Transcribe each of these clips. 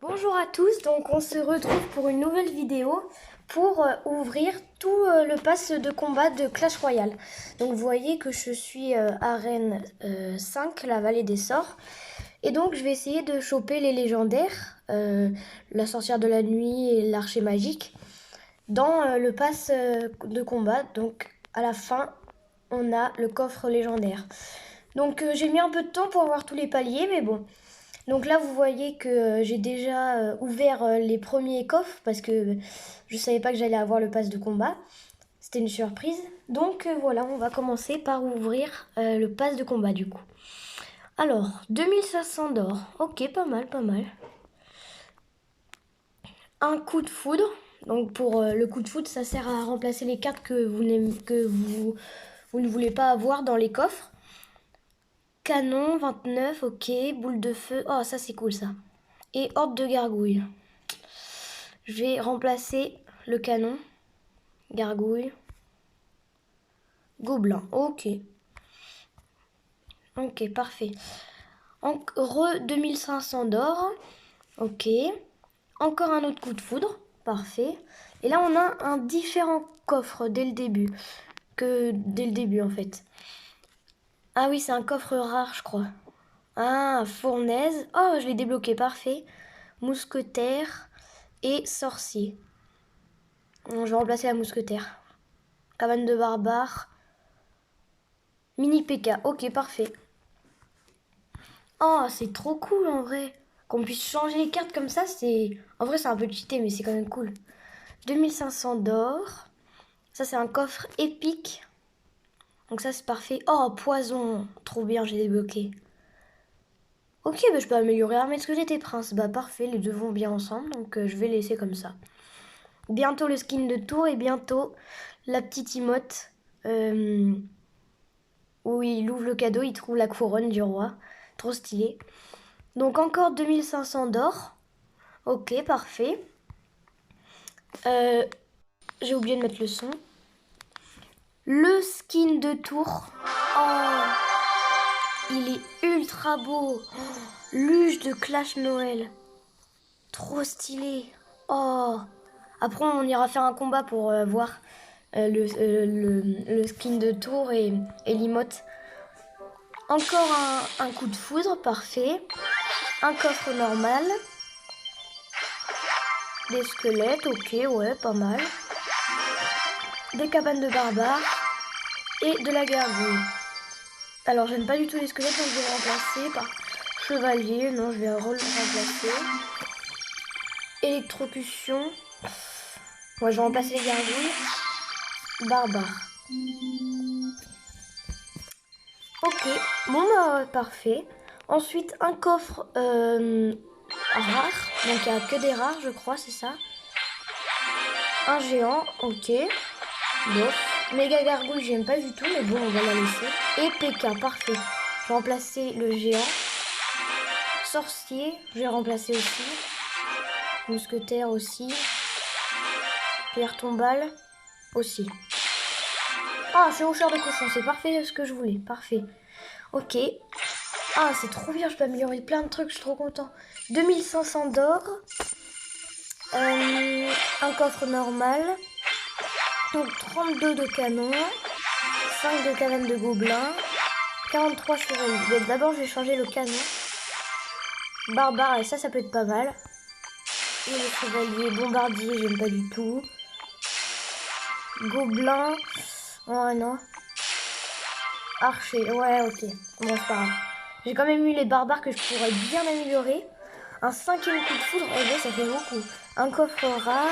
Bonjour à tous, donc on se retrouve pour une nouvelle vidéo pour ouvrir tout le pass de combat de Clash Royale. Donc vous voyez que je suis arène 5, la vallée des sorts. Et donc je vais essayer de choper les légendaires, la sorcière de la nuit et l'archer magique, dans le pass de combat. Donc à la fin, on a le coffre légendaire. Donc j'ai mis un peu de temps pour avoir tous les paliers, mais bon. Donc là, vous voyez que j'ai déjà ouvert les premiers coffres parce que je savais pas que j'allais avoir le pass de combat. C'était une surprise. Donc voilà, on va commencer par ouvrir le pass de combat du coup. Alors, 2500 d'or. Ok, pas mal, pas mal. Un coup de foudre. Donc pour le coup de foudre, ça sert à remplacer les cartes que vous ne voulez pas avoir dans les coffres. Canon, 29, ok. Boule de feu. Oh, ça c'est cool ça. Et horde de gargouilles. Je vais remplacer le canon. Gargouille. Gobelin. Ok. Ok, parfait. Re 2500 d'or. Ok. Encore un autre coup de foudre. Parfait. Et là, on a un différent coffre dès le début. Que dès le début, en fait. Ah oui, c'est un coffre rare, je crois. Ah, fournaise. Oh, je l'ai débloqué. Parfait. Mousquetaire et sorcier. Je vais remplacer la mousquetaire. Cabane de barbare. Mini PK. Ok, parfait. Oh, c'est trop cool en vrai. Qu'on puisse changer les cartes comme ça, c'est... En vrai, c'est un peu cheaté, mais c'est quand même cool. 2500 d'or. Ça, c'est un coffre épique. Donc ça, c'est parfait. Oh, poison. Trop bien, j'ai débloqué. Ok, bah, je peux améliorer l'armée de squelette et prince. Bah, parfait, les deux vont bien ensemble. Donc, je vais laisser comme ça. Bientôt le skin de tour et bientôt la petite emote. Où il ouvre le cadeau, il trouve la couronne du roi. Trop stylé. Donc encore 2500 d'or. Ok, parfait. J'ai oublié de mettre le son. Le skin de tour. Oh, il est ultra beau. Oh, luge de Clash Noël. Trop stylé. Oh. Après, on ira faire un combat pour voir le skin de tour et l'imote. Encore un coup de foudre, parfait. Un coffre normal. Des squelettes, ok, ouais, pas mal. Des cabanes de barbares. Et de la gargouille. Alors, j'aime pas du tout les squelettes, donc je vais le remplacer par chevalier. Non, je vais remplacer. Électrocution. Moi, je vais remplacer les gargouilles. Barbare. Ok, bon, bah, parfait. Ensuite, un coffre rare. Donc, il n'y a que des rares, je crois, c'est ça. Un géant, ok. Bof. Méga gargouille, j'aime pas du tout, mais bon, on va la laisser. Et PK, parfait. Je vais remplacer le géant. Sorcier, je vais remplacer aussi. Mousquetaire aussi. Pierre tombale aussi. Ah, chevaucheur de cochon, c'est parfait ce que je voulais. Parfait. Ok. Ah, c'est trop bien, je peux améliorer plein de trucs, je suis trop content. 2500 d'or. Un coffre normal. Donc 32 de canon. 5 de cabane de gobelins. 43 chevaliers. D'abord, je vais changer le canon. Barbare, et ça peut être pas mal. Et le chevalier bombardier, j'aime pas du tout. Gobelin. Oh non. Archer, ouais, ok. Bon, c'est pas grave. J'ai quand même eu les barbares que je pourrais bien améliorer. Un cinquième coup de foudre, eh bien, ça fait beaucoup. Un coffre rare.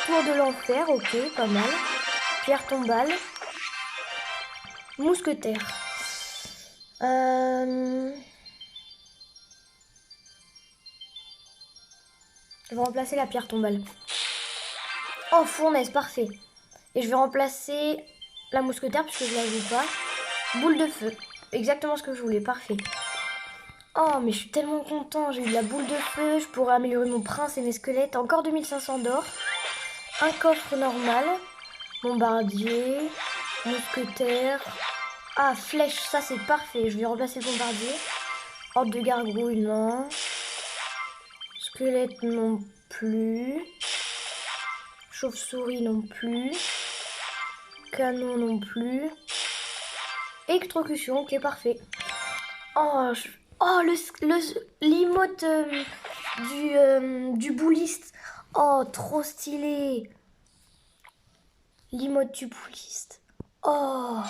Tour de l'enfer, ok, pas mal. Pierre tombale. Mousquetaire. Je vais remplacer la pierre tombale. Oh, fournaise, parfait. Et je vais remplacer la mousquetaire parce que je la joue pas. Boule de feu. Exactement ce que je voulais, parfait. Oh, mais je suis tellement content. J'ai eu de la boule de feu. Je pourrais améliorer mon prince et mes squelettes. Encore 2500 d'or. Un coffre normal. Bombardier. Mousquetaire. Ah, flèche. Ça, c'est parfait. Je vais remplacer le bombardier. Horde de gargouille, non. Squelette non plus. Chauve-souris non plus. Canon non plus. Électrocution, ok, parfait. Oh, l'emote du bouliste. Oh, trop stylé. L'emote du bouliste. Oh.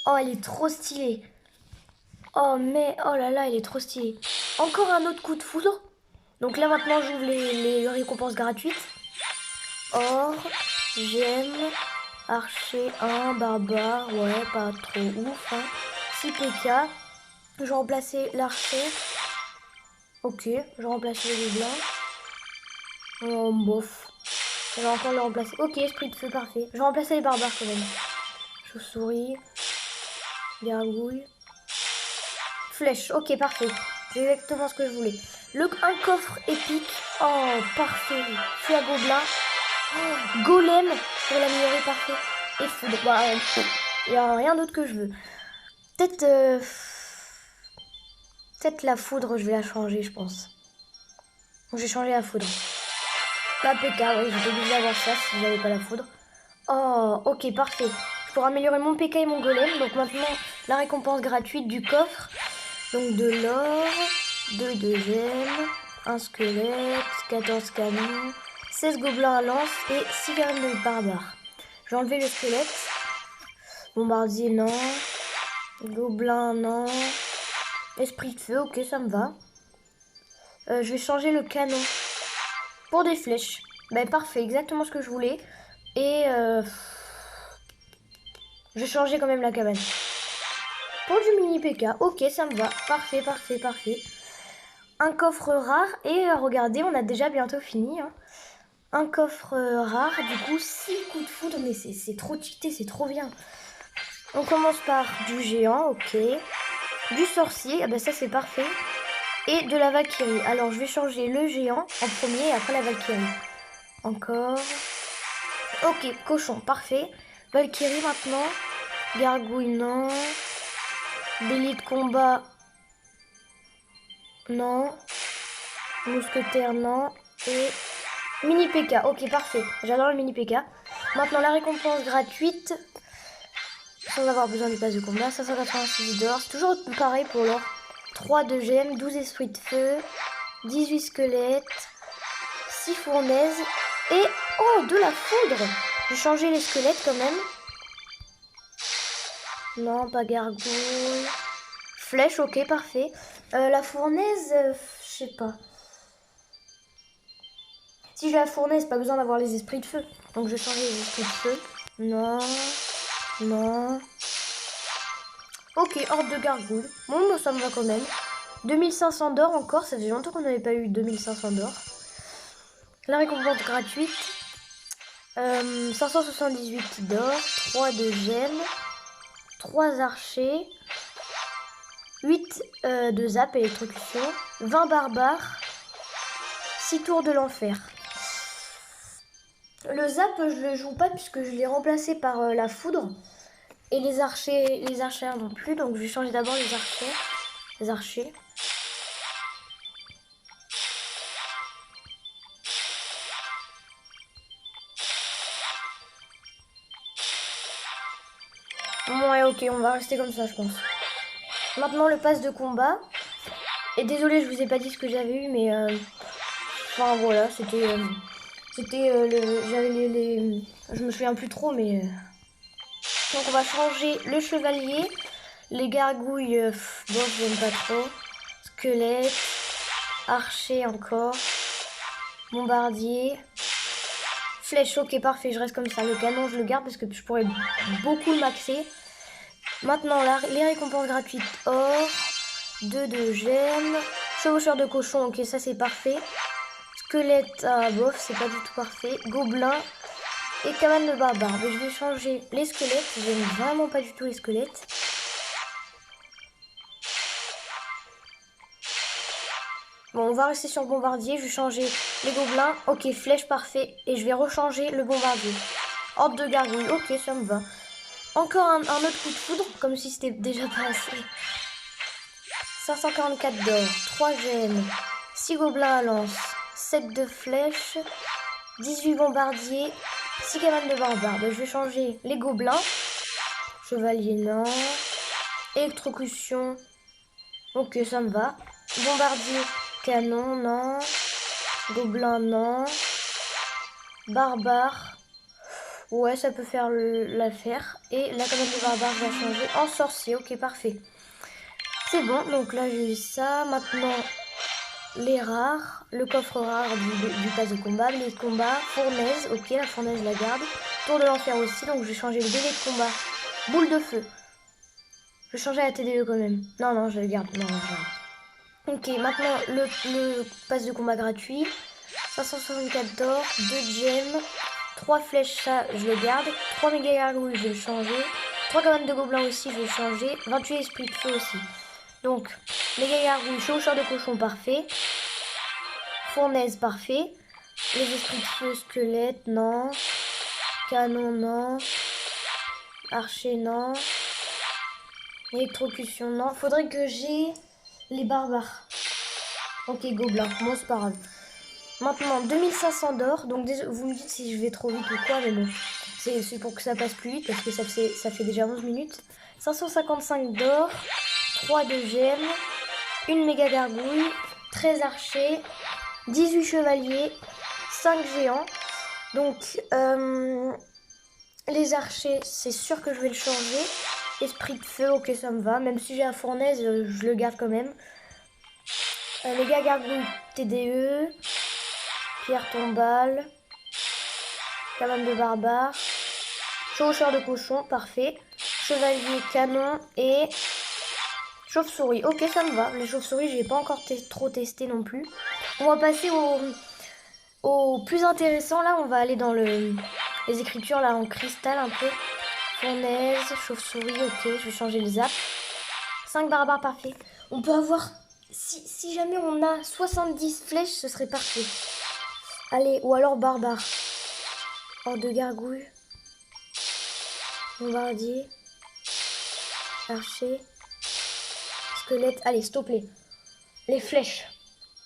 Oh, elle est trop stylée. Oh, mais, oh là là, elle est trop stylée. Encore un autre coup de foudre. Donc là, maintenant, j'ouvre les récompenses gratuites. Or, gemme, archer 1, barbare, ouais, pas trop ouf. Hein. 6 PK. Je vais remplacer l'archer. Ok, je vais remplacer le gobelin. Oh, bof. Je vais encore le remplacer. Ok, esprit de feu, parfait. Je vais remplacer les barbares quand même. Chauve-souris. Gargouille. Flèche, ok, parfait. C'est exactement ce que je voulais. Un coffre épique. Oh, parfait. Feu à gobelin. Oh, golem pour l'améliorer, parfait. Et foudre. Bah, il n'y a rien d'autre que je veux. Peut-être la foudre, je vais la changer, je pense. Donc, j'ai changé la foudre. La PK, oui, j'étais obligée d'avoir ça si j'avais pas la foudre. Oh, ok, parfait. Pour améliorer mon PK et mon golem. Donc maintenant, la récompense gratuite du coffre. Donc de l'or, 2 de gemmes, 1 squelette, 14 canons, 16 gobelins à lance et 6 graines de barbare. Je vais enlever le squelette. Bombardier, non. Gobelin, non. Esprit de feu, ok, ça me va. Je vais changer le canon pour des flèches. Ben parfait, exactement ce que je voulais. Et je vais changer quand même la cabane. Pour du mini PK, ok, ça me va. Parfait, parfait, parfait. Un coffre rare. Et regardez, on a déjà bientôt fini. Hein. Un coffre rare. Du coup, 6 coups de foudre. Mais c'est trop cheaté, c'est trop bien. On commence par du géant, ok. Du sorcier, ah ben ça c'est parfait. Et de la Valkyrie. Alors, je vais changer le géant en premier et après la Valkyrie. Encore. Ok, cochon, parfait. Valkyrie maintenant. Gargouille, non. Bélier de combat. Non. Mousquetaire, non. Et mini PK. Ok, parfait. J'adore le mini PK. Maintenant, la récompense gratuite. Sans avoir besoin du pass de combat. 586 d'or. C'est toujours pareil pour l'or. 3 de gemmes, 12 esprits de feu, 18 squelettes, 6 fournaises et oh, de la foudre. J'ai changé les squelettes quand même. Non, pas gargouille. Flèche, ok, parfait. La fournaise, je sais pas. Si j'ai la fournaise, pas besoin d'avoir les esprits de feu. Donc je vais changer les esprits de feu. Non, non. Ok, horde de gargouille. Bon, bah, ça me va quand même. 2500 d'or encore, ça fait longtemps qu'on n'avait pas eu 2500 d'or. La récompense gratuite. 578 d'or, 3 de gemmes, 3 archers, 8 de zap électrocution, 20 barbares, 6 tours de l'enfer. Le zap, je le joue pas puisque je l'ai remplacé par la foudre. Et les archers non plus, donc je vais changer d'abord les archers. Les archers. Ouais, ok, on va rester comme ça, je pense. Maintenant, le pass de combat. Et désolé, je vous ai pas dit ce que j'avais eu, mais... Enfin, voilà, c'était... j'avais je me souviens plus trop, mais... Donc, on va changer le chevalier. Les gargouilles, bon, j'aime pas trop. Squelette. Archer encore. Bombardier. Flèche, ok, parfait, je reste comme ça. Le canon, je le garde parce que je pourrais beaucoup le maxer. Maintenant, les récompenses gratuites. Or, 2 de gemmes. Chevaucheur de cochon, ok, ça c'est parfait. Squelette, ah, bof, c'est pas du tout parfait. Gobelin et cabane de barbare. Mais je vais changer les squelettes. J'aime vraiment pas du tout les squelettes. Bon, on va rester sur le bombardier. Je vais changer les gobelins. Ok, flèche, parfait. Et je vais rechanger le bombardier. Horde de gargouille. Ok, ça me va. Encore un autre coup de foudre. Comme si c'était déjà pas assez. 544 d'or. 3 gemmes. 6 gobelins à lance, 7 de flèches, 18 bombardiers, 6 cabanes de barbares. Ben, je vais changer les gobelins. Chevalier, non. Électrocution. Ok, ça me va. Bombardier, canon, non. Gobelin, non. Barbare. Ouais, ça peut faire l'affaire. Et la cabane de barbare va changer en sorcier. Ok, parfait. C'est bon, donc là j'ai eu ça. Maintenant, les rares. Le coffre rare du pass de combat. Les combats. Fournaise. Ok, la fournaise, je la garde. Tour de l'enfer aussi. Donc je vais changer le délai de combat. Boule de feu. Je vais changer la TDE quand même. Non, non, je le garde. Non, non, je... Ok, maintenant le pass de combat gratuit. 564 d'or, 2 gemmes, 3 flèches, ça je le garde. 3 méga gargouilles, je vais le changer. 3 cabanes de gobelins aussi, je vais le changer. 28 esprits de feu aussi. Donc, méga gargouilles, chevaucheur de cochon, parfait. Fournaise, parfait. Les esprits de feu, squelette, non. Canon, non. Archer, non. Électrocution, non. Faudrait que j'ai les barbares. Ok, gobelin, bon c'est pas grave. Maintenant, 2500 d'or. Donc, vous me dites si je vais trop vite ou quoi, mais bon. C'est pour que ça passe plus vite parce que ça fait déjà 11 minutes. 555 d'or. 3 de gemmes. Une méga gargouille. 13 archers. 18 chevaliers. 5 géants. Donc, les archers, c'est sûr que je vais le changer. Esprit de feu, ok, ça me va. Même si j'ai la fournaise, je le garde quand même. Méga gargouille TDE. Pierre tombale, cabane de barbare, chevaucheur de cochon, parfait, chevalier canon et chauve-souris. Ok, ça me va. Les chauves-souris, j'ai pas encore trop testé non plus. On va passer au plus intéressant. Là, on va aller dans les écritures là en cristal un peu. Fournaise, chauve-souris, ok, je vais changer le zap. 5 barbares, parfait. On peut avoir, si jamais on a 70 flèches, ce serait parfait. Allez, ou alors barbare. Hors de gargouille. Bombardier. Archer. Squelette. Allez, s'il te plaît. Les flèches.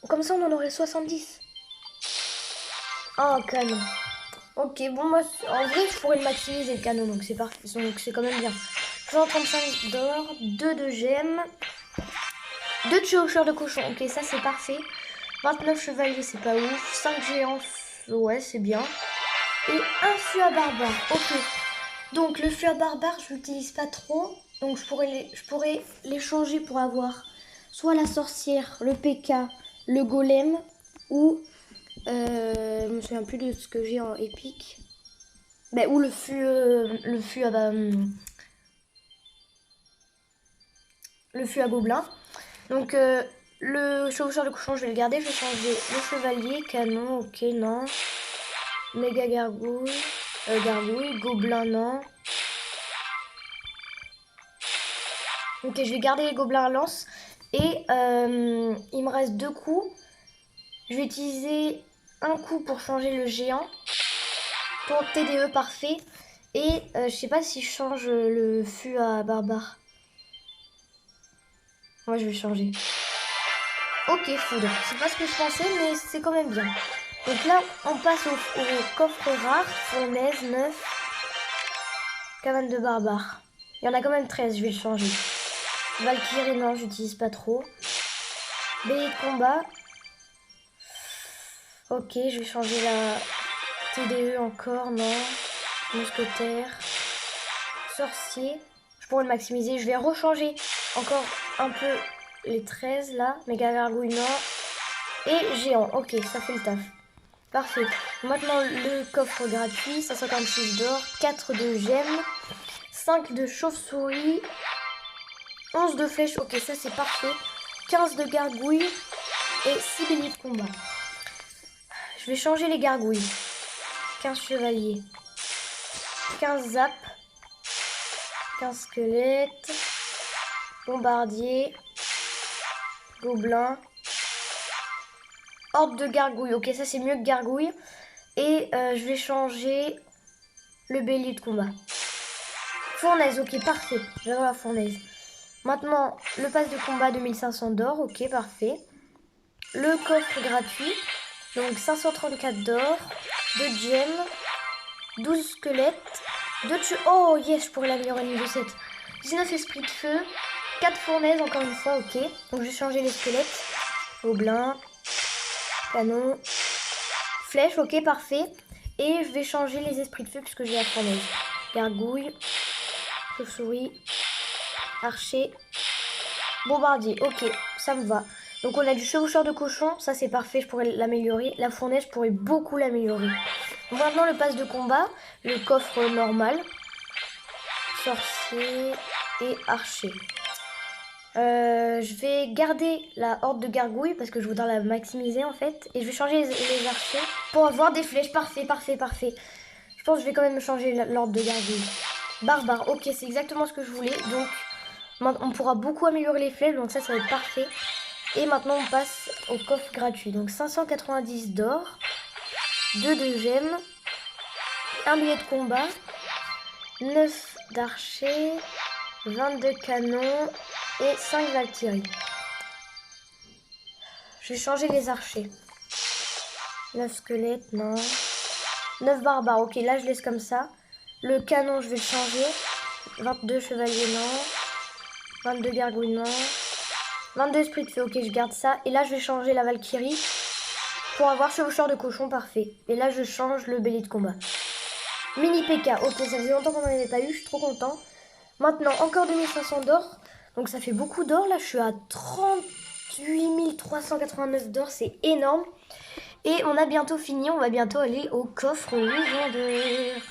Comme ça, on en aurait 70. Oh, canon. Ok, bon, moi, en vrai, je pourrais le maximiser, le canon. Donc, c'est parfait. Donc, c'est quand même bien. 135 d'or. 2 de gemmes. 2 de chevaucheur de cochon. Ok, ça, c'est parfait. 29 chevaliers, c'est pas ouf. 5 géants. Ouais, c'est bien. Et un fût à barbare. Ok. Donc le fût à barbare, je l'utilise pas trop. Donc je pourrais les changer pour avoir soit la sorcière, le PK, le golem ou je me souviens plus de ce que j'ai en épique. Ben, ou le fût à gobelin. Donc le chevaucheur de cochon, je vais le garder. Je vais changer le chevalier, canon, ok, non. Méga gargouille. Gargouille, gobelin, non. Ok, je vais garder les gobelins à lance. Et il me reste 2 coups. Je vais utiliser un coup pour changer le géant. Pour TDE, parfait. Et je sais pas si je change le fût à barbare. Moi, je vais changer. Ok, foudre. C'est pas ce que je pensais, mais c'est quand même bien. Donc là, on passe au coffre rare. Fournaise, 9. Cabane de barbare. Il y en a quand même 13, je vais le changer. Valkyrie, non, j'utilise pas trop. Bélier de combat. Ok, je vais changer la TDE encore, non. Mousquetaire. Sorcier. Je pourrais le maximiser. Je vais rechanger encore un peu les 13 là. Méga gargouille, non. Et géant. Ok, ça fait le taf. Parfait. Maintenant, le coffre gratuit. 156 d'or. 4 de gemmes. 5 de chauve-souris. 11 de flèches. Ok, ça c'est parfait. 15 de gargouilles. Et 6 béliers de combat. Je vais changer les gargouilles. 15 chevaliers. 15 zap. 15 squelettes. Bombardier. Gobelin. Horde de gargouilles. Ok, ça c'est mieux que gargouille. Et je vais changer le bélier de combat. Fournaise, ok, parfait. J'adore la fournaise. Maintenant, le pass de combat 2500 d'or. Ok, parfait. le coffre gratuit. Donc 534 d'or, 2 gemmes, 12 squelettes, 2 oh yes, je pourrais l'améliorer niveau 7. 19 esprits de feu, 4 fournaises encore une fois, ok. Donc je vais changer les squelettes. Gobelin, canon, flèche, ok, parfait. Et je vais changer les esprits de feu puisque j'ai la fournaise. Gargouille, chauve-souris, archer, bombardier, ok, ça me va. Donc on a du chevaucheur de cochon, ça c'est parfait, je pourrais l'améliorer. La fournaise, je pourrais beaucoup l'améliorer. Maintenant le pass de combat, le coffre normal, sorcier et archer. Je vais garder la horde de gargouilles parce que je voudrais la maximiser en fait. Et je vais changer les archers pour avoir des flèches. Parfait, parfait, parfait. Je pense que je vais quand même changer l'horde de gargouilles. Barbare, ok, c'est exactement ce que je voulais. Donc on pourra beaucoup améliorer les flèches, donc ça va être parfait. Et maintenant on passe au coffre gratuit. Donc 590 d'or, 2 de gemmes, 1 billet de combat, 9 d'archers, 22 canons et 5 Valkyries. Je vais changer les archers. 9 squelettes, non. 9 barbares, ok, là je laisse comme ça. Le canon, je vais le changer. 22 chevaliers, non. 22 gargouilles, non. 22 esprits de feu, ok, je garde ça. Et là, je vais changer la Valkyrie pour avoir chevaucheur de cochon, parfait. Et là, je change le bélier de combat. Mini PK, ok, ça faisait longtemps qu'on n'en avait pas eu, je suis trop content. Maintenant, encore 2500 d'or. Donc ça fait beaucoup d'or, là, je suis à 38 389 d'or, c'est énorme. Et on a bientôt fini, on va bientôt aller au coffre légendaire.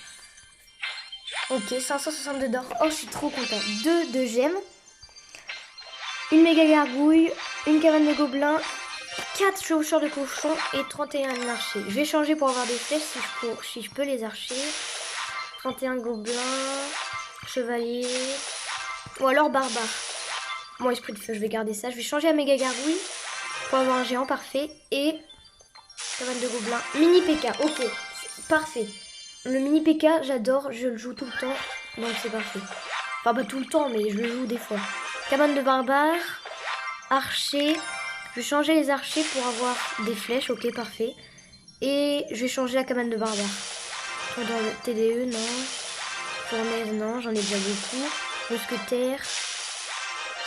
Ok, 562 d'or, oh, je suis trop content. 2 de gemmes. Une méga gargouille, une cabane de gobelins, 4 chevaucheurs de cochon et 31 archers. Je vais changer pour avoir des flèches si je peux les archers. 31 gobelins, chevalier ou alors barbare. Mon esprit de feu, je vais garder ça. Je vais changer à méga gargouille pour avoir un géant parfait et cabane de gobelins. Mini PK, ok, parfait. Le mini PK, j'adore, je le joue tout le temps, donc c'est parfait. Enfin pas tout le temps, mais je le joue des fois. Cabane de barbares, archer. Je vais changer les archers pour avoir des flèches, ok, parfait. Et je vais changer la cabane de barbares. Dans le TDE, non. Fournaise, non, j'en ai déjà beaucoup. Mousquetaire.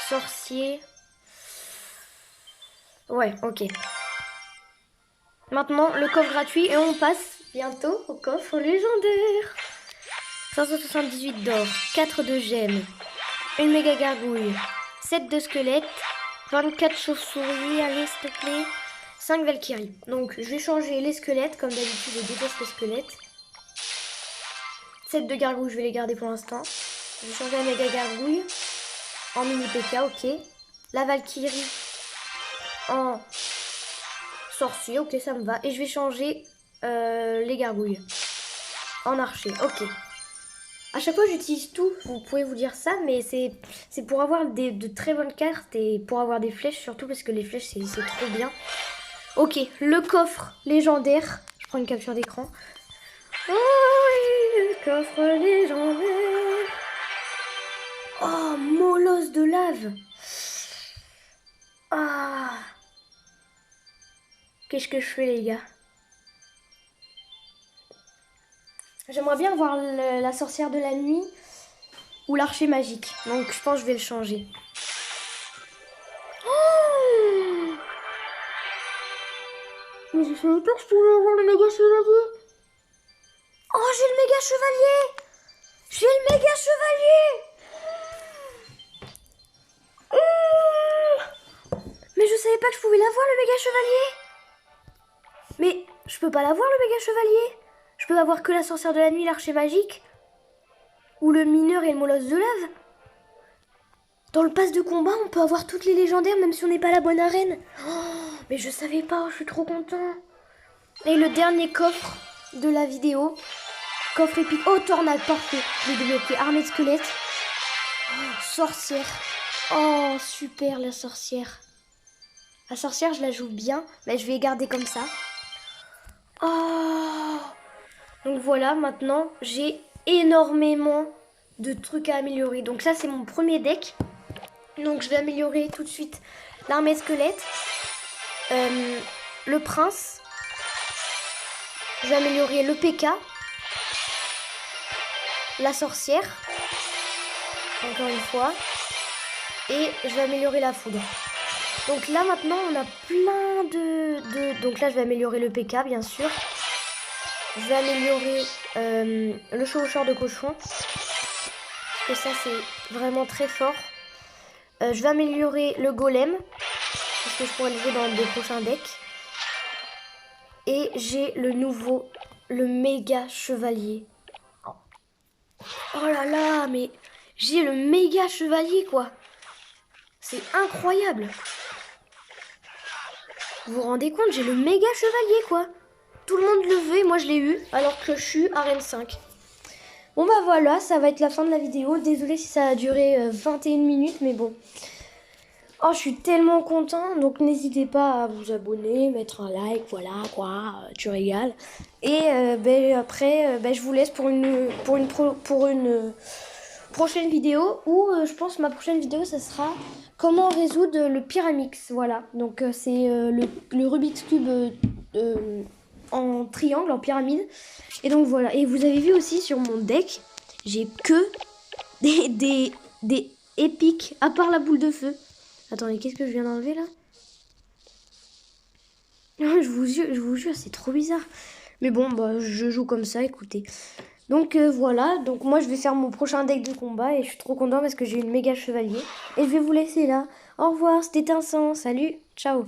Sorcier. Ouais, ok. Maintenant, le coffre gratuit et on passe bientôt au coffre légendaire. 578 d'or, 4 de gemmes, une méga gargouille, 7 de squelettes, 24 chauves-souris, allez s'il te plaît, 5 Valkyries. Donc je vais changer les squelettes, comme d'habitude je déteste les squelettes. 7 de gargouilles, je vais les garder pour l'instant. Je vais changer la méga gargouille en mini PK, ok. La Valkyrie en sorcier, ok, ça me va. Et je vais changer les gargouilles en archer, ok. À chaque fois j'utilise tout, vous pouvez vous dire ça, mais c'est pour avoir de très bonnes cartes et pour avoir des flèches surtout parce que les flèches c'est trop bien. Ok, le coffre légendaire, je prends une capture d'écran. Oh oui, le coffre légendaire. Oh, molosse de lave. Ah. Qu'est-ce que je fais les gars? J'aimerais bien voir la sorcière de la nuit ou l'archer magique. Donc je pense que je vais le changer. Oh, mais je savais pas que je pouvais avoir le méga chevalier. Oh, j'ai le méga chevalier. J'ai le méga chevalier. Mais je savais pas que je pouvais l'avoir le méga chevalier. Mais je peux pas l'avoir le méga chevalier. Je peux avoir que la sorcière de la nuit, l'archer magique. Ou le mineur et le molosse de lave. Dans le pass de combat, on peut avoir toutes les légendaires même si on n'est pas à la bonne arène. Oh, mais je savais pas, je suis trop content. Et le dernier coffre de la vidéo. Coffre épique. Oh, tornade, parfait. Je l'ai débloqué. Armée de squelettes. Oh, sorcière. Oh, super la sorcière. La sorcière, je la joue bien. Mais je vais garder comme ça. Oh. Donc voilà, maintenant, j'ai énormément de trucs à améliorer. Donc ça, c'est mon premier deck. Donc je vais améliorer tout de suite l'armée squelette. le prince. Je vais améliorer le PK. La sorcière. Encore une fois. Et je vais améliorer la foudre. Donc là maintenant on a plein de... Donc là je vais améliorer le PK bien sûr. Je vais améliorer le chevaucheur de cochon. Parce que ça c'est vraiment très fort. Je vais améliorer le golem. Parce que je pourrais le jouer dans des prochains decks. Et j'ai le méga chevalier. Oh là là, mais j'ai le méga chevalier quoi. C'est incroyable. Vous vous rendez compte, j'ai le méga chevalier quoi. Tout le monde le veut et moi je l'ai eu alors que je suis arène 5. Bon bah voilà, ça va être la fin de la vidéo. Désolée si ça a duré 21 minutes mais bon. Oh je suis tellement content, donc n'hésitez pas à vous abonner, mettre un like, voilà quoi, tu régales. Et après je vous laisse pour une prochaine vidéo où je pense ma prochaine vidéo ça sera comment résoudre le Pyramix. Voilà, donc c'est le Rubik's Cube en triangle, en pyramide. Et donc voilà, et vous avez vu aussi sur mon deck, j'ai que des épiques à part la boule de feu. Attendez, qu'est-ce que je viens d'enlever là? Je vous jure, c'est trop bizarre. Mais bon, bah, je joue comme ça, écoutez. Donc voilà, donc moi je vais faire mon prochain deck de combat et je suis trop content parce que j'ai une méga chevalier. Et je vais vous laisser là. Au revoir, c'était Tinsan, salut, ciao.